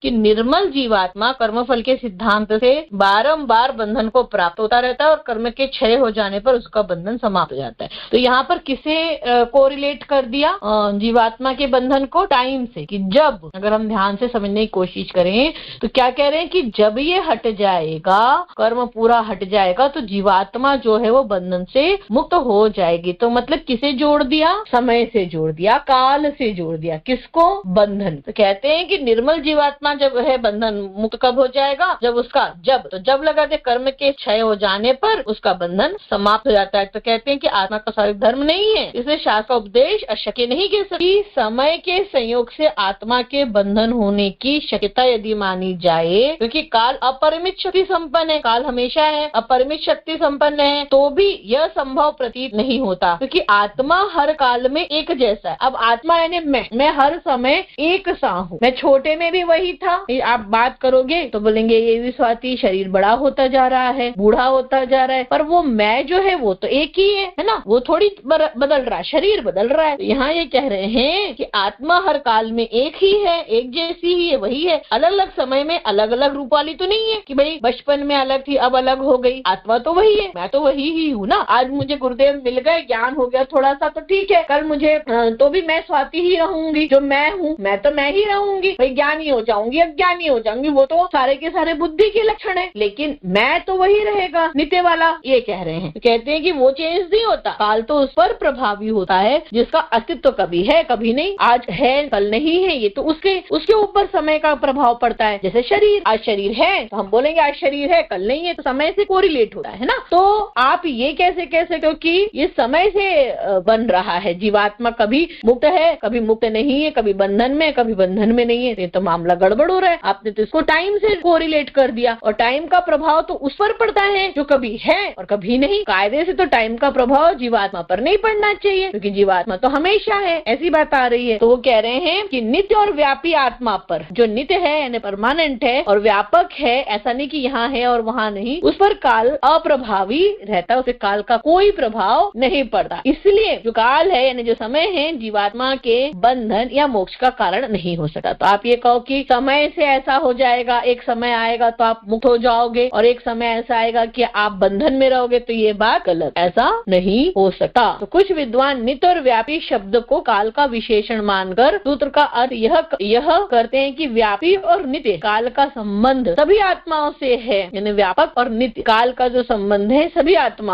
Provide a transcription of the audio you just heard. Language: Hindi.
कि निर्मल जीवात्मा कर्मफल के सिद्धांत से बारंबार बंधन को प्राप्त होता रहता है और कर्म के क्षय हो जाने पर उसका बंधन समाप्त हो जाता है। तो यहाँ पर किसे कोरिलेट कर दिया जीवात्मा के बंधन को? टाइम से, कि जब, अगर हम ध्यान से समझने की कोशिश करें तो क्या कह रहे हैं कि जब ये हट जाएगा, कर्म पूरा हट जाएगा, तो जीवात्मा जो है वो बंधन से मुक्त हो जाएगी। तो मतलब किसे जोड़ दिया? समय से जोड़ दिया, काल से जोड़ दिया। किसको? बंधन। तो कहते हैं कि निर्मल जीवात्मा जब है बंधन मुक्त कब हो जाएगा? जब उसका जब लगा दे कर्म के क्षय हो जाने पर उसका बंधन समाप्त हो जाता है। तो कहते हैं कि आत्मा का स्वाभाविक धर्म नहीं है, इसलिए शास्त्र का उपदेश अशक्य नहीं कह सकती। समय के संयोग से आत्मा के बंधन होने की शक्यता यदि मानी जाए, क्योंकि काल अपरिमित शक्ति संपन्न है, काल हमेशा है, अपरिमित शक्ति संपन्न है, तो भी यह संभव प्रतीत नहीं होता, क्योंकि आत्मा हर काल में एक जैसा है। अब आत्मा यानी मैं हर समय एक सा हूँ। मैं छोटे में भी वही था। आप बात करोगे तो बोलेंगे ये भी स्वाति, शरीर बड़ा होता जा रहा है, बूढ़ा होता जा रहा है, पर वो मैं जो है वो तो एक ही है ना, वो थोड़ी बदल रहा है, शरीर बदल रहा है। तो यहाँ ये कह रहे हैं कि आत्मा हर काल में एक ही है, एक जैसी ही है, वही है। अलग अलग समय में अलग अलग रूप वाली तो नहीं है कि भाई बचपन में अलग थी अब अलग हो गई। आत्मा तो वही है, मैं तो वही ही हूँ ना। आज मुझे गुरुदेव मिल गए, ज्ञान हो गया थोड़ा सा तो ठीक है, कल मुझे तो भी मैं स्वाति ही रहूंगी, जो मैं हूँ मैं तो मैं ही रहूंगी। भाई ज्ञानी हो जाऊंगी, अज्ञानी हो जाऊंगी, वो तो सारे के सारे बुद्धि के लक्षण है, लेकिन मैं तो वही रहेगा नित्य वाला। ये कह रहे हैं, कहते हैं कि वो चेंज नहीं होता, काल तो उस पर प्रभावी होता है जिसका अस्तित्व कभी है कभी नहीं, आज है कल नहीं है। ये तो उसके ऊपर समय का प्रभाव पड़ता है। जैसे शरीर, आज शरीर है तो हम बोलेंगे आज शरीर है, कल नहीं है, तो समय से कोरिलेट होता है ना। तो आप ये कैसे कह सकते हो कि ये समय से बन रहा है? जीवात्मा कभी मुक्त है, कभी मुक्त नहीं है, कभी बंधन में, कभी बंधन में नहीं है। ये तो मामला गड़बड़ हो रहा है। आपने तो इसको टाइम से कोरिलेट कर दिया, और टाइम का प्रभाव तो उस पर पड़ता है जो कभी है और कभी नहीं। कायदे से तो टाइम का प्रभाव जीवात्मा पर नहीं पड़ना चाहिए, क्योंकि जीवात्मा तो हमेशा है, ऐसी बात आ रही है। तो वो कह रहे हैं कि नित्य और व्यापी आत्मा पर, जो नित्य है यानी परमानेंट है और व्यापक है, ऐसा नहीं कि यहाँ है और वहाँ नहीं, उस पर काल अप्रभावी रहता है, उसे काल का कोई प्रभाव नहीं पड़ता। इसलिए जो काल है यानी जो समय है, जीवात्मा के बंधन या मोक्ष का कारण नहीं हो सकता। तो आप ये कहो कि समय से ऐसा हो जाएगा, एक समय आएगा तो आप मुक्त हो जाओगे, और एक समय ऐसा आएगा कि आप बंधन में रहोगे, तो ये बात गलत, ऐसा नहीं हो सकता। तो कुछ विद्वान नित्य और व्यापी शब्द को काल का विशेषण मानकर सूत्र का अर्थ यह करते हैं कि व्यापी और नित्य काल का संबंध सभी आत्माओं से है, यानी व्यापक और नित्य काल का जो संबंध है सभी आत्मा